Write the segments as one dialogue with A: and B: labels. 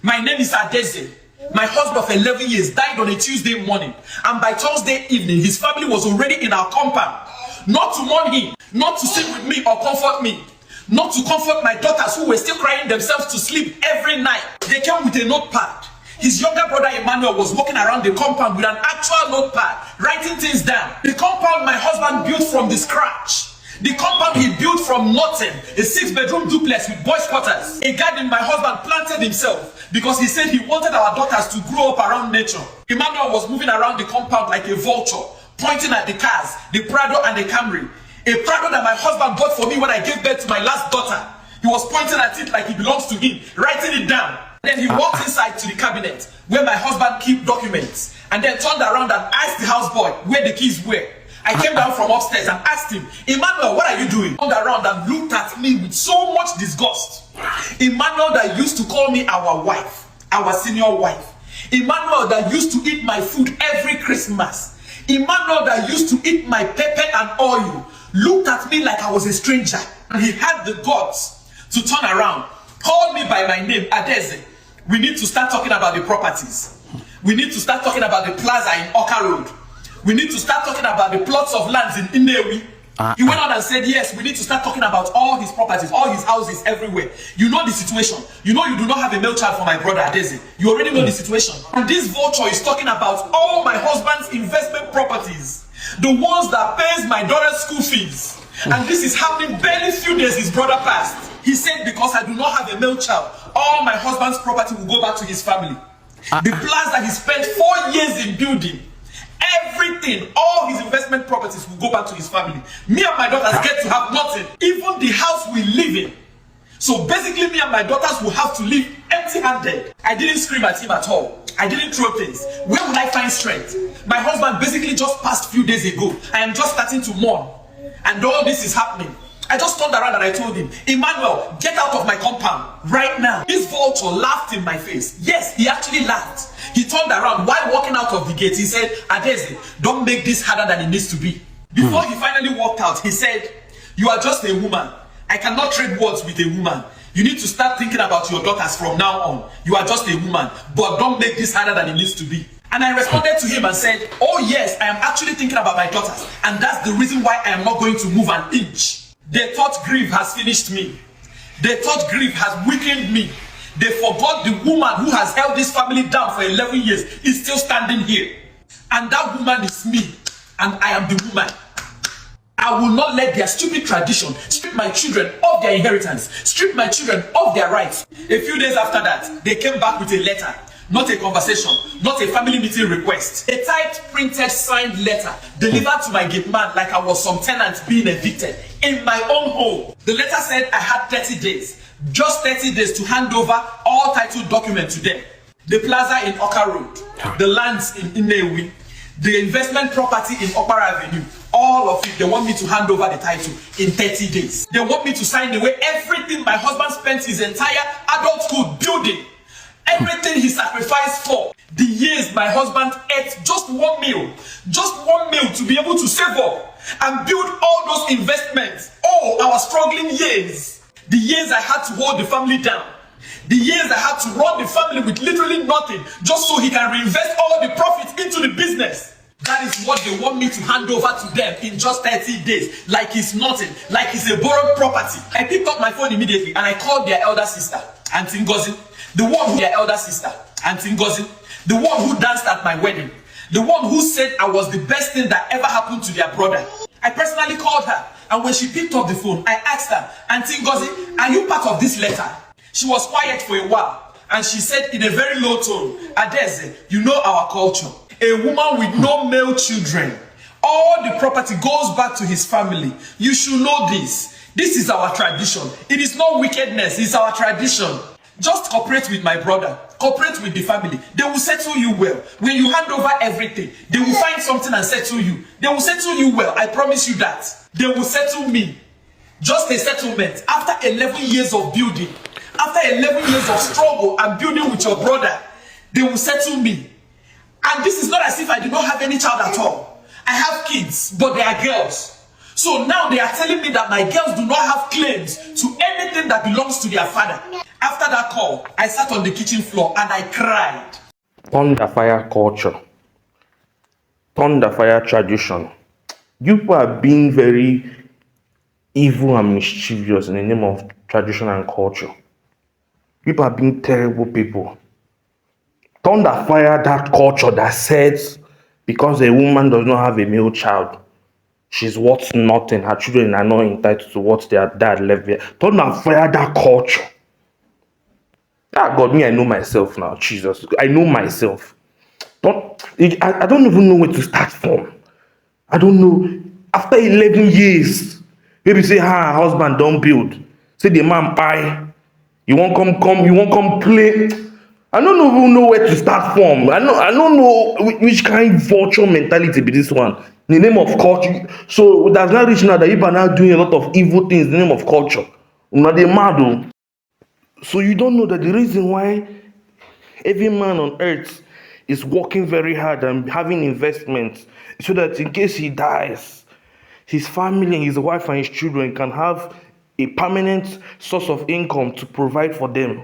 A: My name is Adeze. My husband of 11 years died on a Tuesday morning, and by Thursday evening, his family was already in our compound. Not to mourn him, not to sit with me or comfort me, not to comfort my daughters who were still crying themselves to sleep every night. They came with a notepad. His younger brother Emmanuel was walking around the compound with an actual notepad, writing things down. The compound my husband built from the scratch. The compound he built from nothing, a 6-bedroom duplex with boys' quarters. A garden my husband planted himself because he said he wanted our daughters to grow up around nature. Emmanuel was moving around the compound like a vulture, pointing at the cars, the Prado and the Camry. A Prado that my husband bought for me when I gave birth to my last daughter. He was pointing at it like it belongs to him, writing it down. Then he walked inside to the cabinet where my husband kept documents, and then turned around and asked the houseboy where the keys were. I came down from upstairs and asked him, Emmanuel, what are you doing? He turned around and looked at me with so much disgust. Emmanuel that used to call me our wife, our senior wife. Emmanuel that used to eat my food every Christmas. Emmanuel that used to eat my pepper and oil looked at me like I was a stranger. And he had the guts to turn around, called me by my name, Adeze. We need to start talking about the properties. We need to start talking about the plaza in Oka Road. We need to start talking about the plots of lands in Inewi. He went on and said, yes, we need to start talking about all his properties, all his houses everywhere. You know the situation. You know you do not have a male child for my brother Adeze. You already know the situation. And this vulture is talking about all my husband's investment properties. The ones that pays my daughter's school fees. And this is happening barely few days his brother passed. He said, because I do not have a male child, all my husband's property will go back to his family. The plaza he spent 4 years in building, everything, all his investment properties will go back to his family. Me and my daughters get to have nothing. Even the house we live in. So basically me and my daughters will have to live empty-handed. I didn't scream at him at all. I didn't throw things. Where will I find strength? My husband basically just passed a few days ago. I am just starting to mourn. And all this is happening. I just turned around and I told him, Emmanuel, get out of my compound right now. This vulture laughed in my face. Yes, he actually laughed. He turned around while walking out of the gate. He said, Adeze, don't make this harder than it needs to be. Before he finally walked out, he said, you are just a woman. I cannot trade words with a woman. You need to start thinking about your daughters from now on. You are just a woman, but don't make this harder than it needs to be. And I responded to him and said, oh yes, I am actually thinking about my daughters. And that's the reason why I am not going to move an inch. They thought grief has finished me. They thought grief has weakened me. They forgot the woman who has held this family down for 11 years is still standing here. And that woman is me. And I am the woman. I will not let their stupid tradition strip my children of their inheritance, strip my children of their rights. A few days after that, they came back with a letter. Not a conversation, not a family meeting request. A typed, printed, signed letter delivered to my gate man like I was some tenant being evicted in my own home. The letter said I had 30 days, just 30 days to hand over all title documents to them. The plaza in Oka Road, the lands in Inewi, the investment property in Opera Avenue, all of it, they want me to hand over the title in 30 days. They want me to sign away everything my husband spent his entire adulthood building. Everything he sacrificed for. The years my husband ate just one meal to be able to save up and build all those investments. Oh, our struggling years. The years I had to hold the family down. The years I had to run the family with literally nothing just so he can reinvest all the profits into the business. That is what they want me to hand over to them in just 30 days. Like it's nothing. Like it's a borrowed property. I picked up my phone immediately and I called their elder sister, Auntie Ngozi. The one who their elder sister, Auntie Ngozi. The one who danced at my wedding. The one who said I was the best thing that ever happened to their brother. I personally called her, and when she picked up the phone, I asked her, Auntie Ngozi, are you part of this letter? She was quiet for a while, and she said in a very low tone, Adeze, you know our culture. A woman with no male children. All the property goes back to his family. You should know this. This is our tradition. It is not wickedness, it's our tradition. Just cooperate with my brother. Cooperate with the family. They will settle you well. When you hand over everything, they will find something and settle you. They will settle you well. I promise you that. They will settle me. Just a settlement. After 11 years of building, after 11 years of struggle and building with your brother, they will settle me. And this is not as if I do not have any child at all. I have kids, but they are girls. So now they are telling me that my girls do not have claims to anything that belongs to their father. After that call, I sat on the kitchen floor and I cried.
B: Thunder fire culture, thunder fire tradition. You people are being very evil and mischievous in the name of tradition and culture. People are being terrible people. Thunder fire that culture that says because a woman does not have a male child, she's worth nothing. Her children are not entitled to what their dad left here. Thunder fire that culture. Ah, God, me, I know myself now. Jesus, I know myself. I don't even know where to start from. I don't know. After 11 years, maybe say, her husband don't build. Say the man buy. You won't come, you won't come play. I don't even know where to start from. I don't know which kind of vulture mentality be this one. In the name of culture. So that's not rich now that you are now doing a lot of evil things in the name of culture. Not the mad though. So you don't know that the reason why every man on earth is working very hard and having investments so that in case he dies, his family, his wife, and his children can have a permanent source of income to provide for them.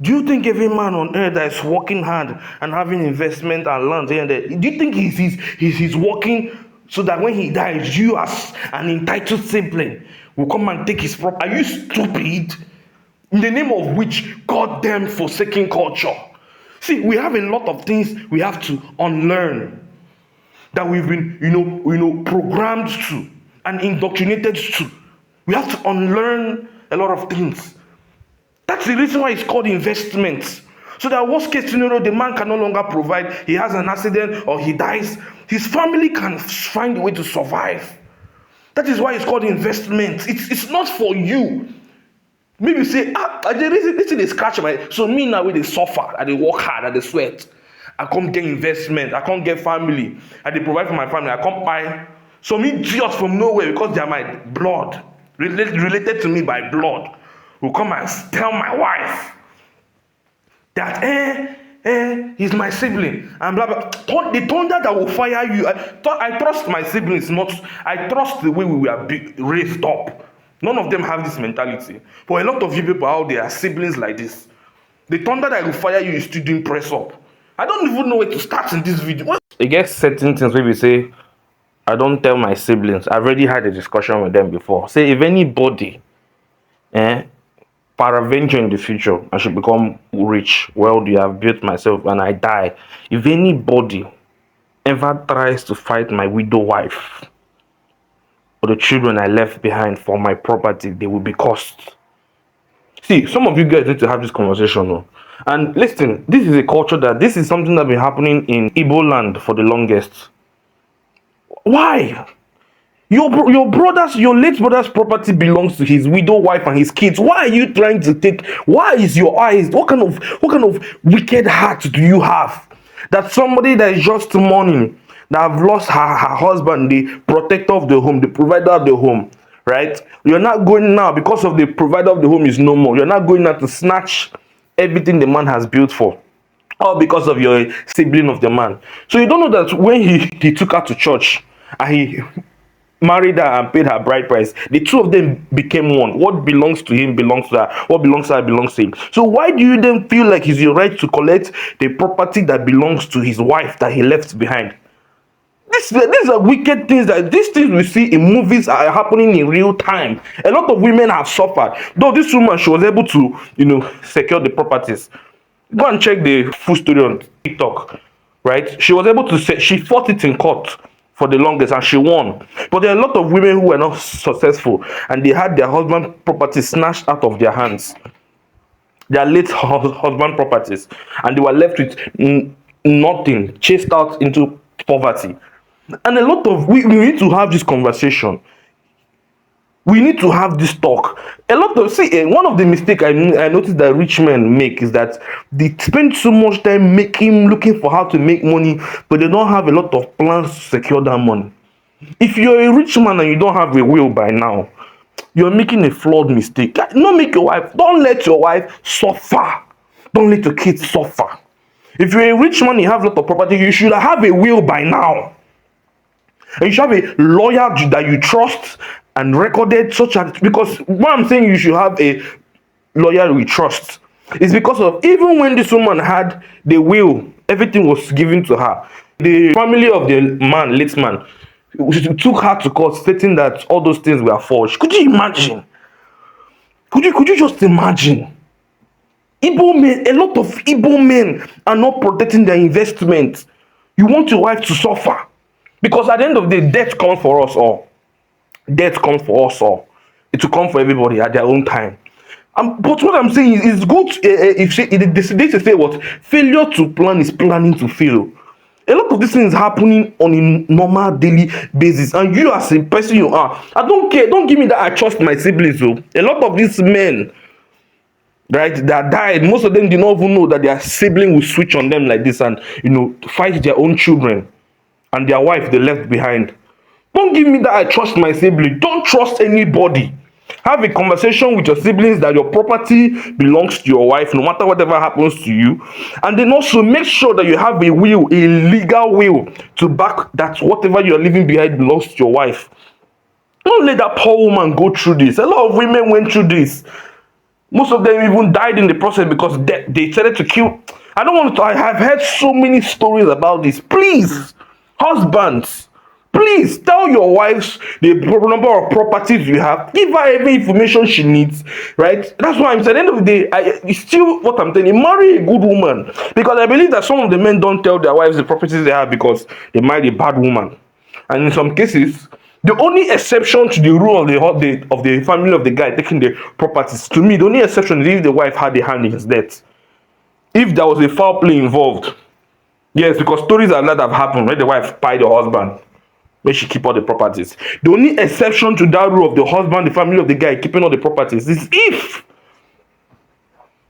B: Do you think every man on earth that is working hard and having investment and land here and there, do you think he's working so that when he dies, you as an entitled sibling will come and take his property? Are you stupid? In the name of which goddamn forsaken culture. See, we have a lot of things we have to unlearn that we've been, programmed to and indoctrinated to. We have to unlearn a lot of things. That's the reason why it's called investment. So that worst case scenario, the man can no longer provide. He has an accident or he dies. His family can find a way to survive. That is why it's called investment. It's not for you. Maybe you say, this thing is scratch my. So me now with they suffer, I they work hard, I they sweat. I can't get investment, I can't get family, I they provide for my family, I can't buy. So me just from nowhere because they are my blood, related to me by blood, will come and tell my wife that he's my sibling and blah blah. The thunder that will fire you. I trust my siblings, not I trust the way we were raised up. None of them have this mentality. But a lot of you people out there are siblings like this. The thunder that will fire you is still doing press up. I don't even know where to start in this video. It gets certain things where we say, I don't tell my siblings. I've already had a discussion with them before. Say if anybody, peradventure in the future, I should become rich, wealthy, I've built myself and I die. If anybody ever tries to fight my widow wife or the children I left behind for my property, they will be cursed. See, some of you guys need to have this conversation. No? And listen, this is a culture this is something that's been happening in Igbo land for the longest. Why? Your late brother's property belongs to his widow wife and his kids. Why are you trying to take? Why is your eyes? What kind of wicked heart do you have? That somebody that is just mourning, that have lost her husband, the protector of the home, the provider of the home, right? You're not going now because of the provider of the home is no more. You're not going now to snatch everything the man has built for, all because of your sibling of the man. So you don't know that when he took her to church and he married her and paid her bride price, the two of them became one. What belongs to him belongs to her. What belongs to her belongs to him. So why do you then feel like it's your right to collect the property that belongs to his wife that he left behind? These are wicked things. These things we see in movies are happening in real time. A lot of women have suffered. Though this woman, she was able to, secure the properties. Go and check the full story on TikTok, right? She was able to she fought it in court for the longest and she won. But there are a lot of women who were not successful and they had their husband property snatched out of their hands. Their late husband properties, and they were left with nothing, chased out into poverty. And a lot of we need to have this conversation. We need to have this talk. A lot of one of the mistakes I noticed that rich men make is that they spend so much time looking for how to make money, but they don't have a lot of plans to secure that money. If you're a rich man and you don't have a will by now, you're making a flawed mistake. Don't let your wife suffer. Don't let your kids suffer. If you're a rich man, you have a lot of property, you should have a will by now. And you should have a lawyer that you trust and recorded such as, because what I'm saying you should have a lawyer we trust is because of, even when this woman had the will, everything was given to her. The family of the man, late man, took her to court stating that all those things were forged. Could you imagine? Could you just imagine? Igbo men, a lot of Igbo men are not protecting their investment. You want your wife to suffer. Because at the end of the day, death comes for us all. Death comes for us all. It will come for everybody at their own time. But what I'm saying is good if they say what? Failure to plan is planning to fail. A lot of these things happening on a normal daily basis, and you as a person you are, I don't care. Don't give me that I trust my siblings. So a lot of these men, right, that died, most of them did not even know that their sibling will switch on them like this and fight their own children and their wife they left behind. Don't give me that I trust my sibling. Don't trust anybody. Have a conversation with your siblings that your property belongs to your wife, no matter whatever happens to you. And then also make sure that you have a will, a legal will, to back that whatever you're leaving behind belongs to your wife. Don't let that poor woman go through this. A lot of women went through this. Most of them even died in the process because they started to kill. I have heard so many stories about this. Please, husbands, please tell your wives the number of properties you have. Give her every information she needs, right? That's why I'm saying at the end of the day, it's still what I'm telling you, marry a good woman. Because I believe that some of the men don't tell their wives the properties they have because they married a bad woman. And in some cases, the only exception to the rule of the family of the guy taking the properties, to me, the only exception is if the wife had a hand in his death. If there was a foul play involved, yes, because stories like that have happened where the wife pied the husband, where she keep all the properties. The only exception to that rule of the husband, the family of the guy keeping all the properties, is if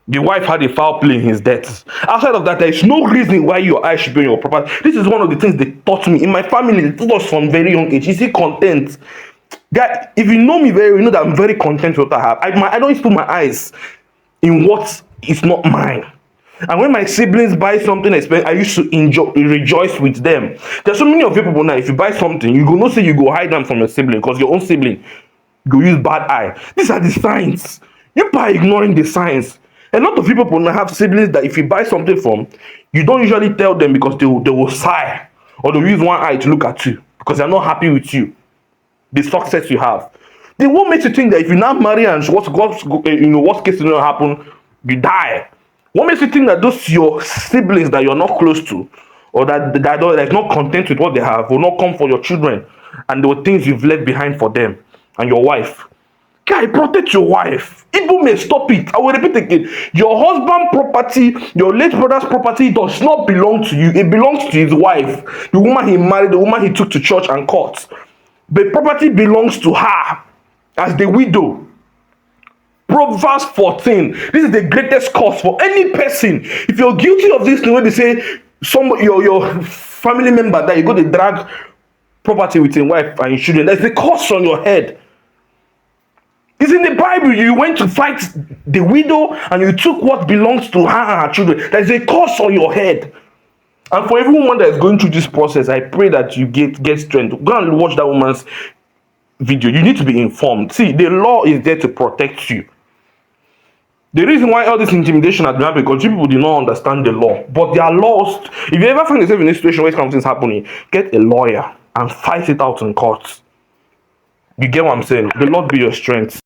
B: the wife had a foul play in his death. Outside of that, there is no reason why your eye should be on your property. This is one of the things they taught me. In my family, they taught us from very young age. You see, content. Guy, if you know me very well, you know that I'm very content with what I have. I don't put my eyes in what is not mine. And when my siblings buy something expensive, I used to rejoice with them. There's so many of you people now, if you buy something, you go not say you go hide them from your sibling, because your own sibling go use bad eye. These are the signs. You by ignoring the signs. A lot of people now have siblings that if you buy something from, you don't usually tell them because they will sigh or they'll use one eye to look at you because they're not happy with you, the success you have. They won't make you think that if you now marry and worst case scenario happen, you die. What makes you think that those your siblings that you're not close to or that are not content with what they have will not come for your children and the things you've left behind for them and your wife? Guy, protect your wife. Igbo may stop it. I will repeat again. Your husband's property, your late brother's property does not belong to you. It belongs to his wife. The woman he married, the woman he took to church and court. The property belongs to her as the widow. Proverbs 14. This is the greatest cause for any person. If you're guilty of this, when they say your family member that you go to drag property with your wife and your children, there's a curse on your head. It's in the Bible. You went to fight the widow and you took what belongs to her and her children. There's a curse on your head. And for every woman that is going through this process, I pray that you get strength. Go and watch that woman's video. You need to be informed. See, the law is there to protect you. The reason why all this intimidation has been happening because people do not understand the law. But they are lost. If you ever find yourself in a situation where something is happening, get a lawyer and fight it out in court. You get what I'm saying? The Lord be your strength.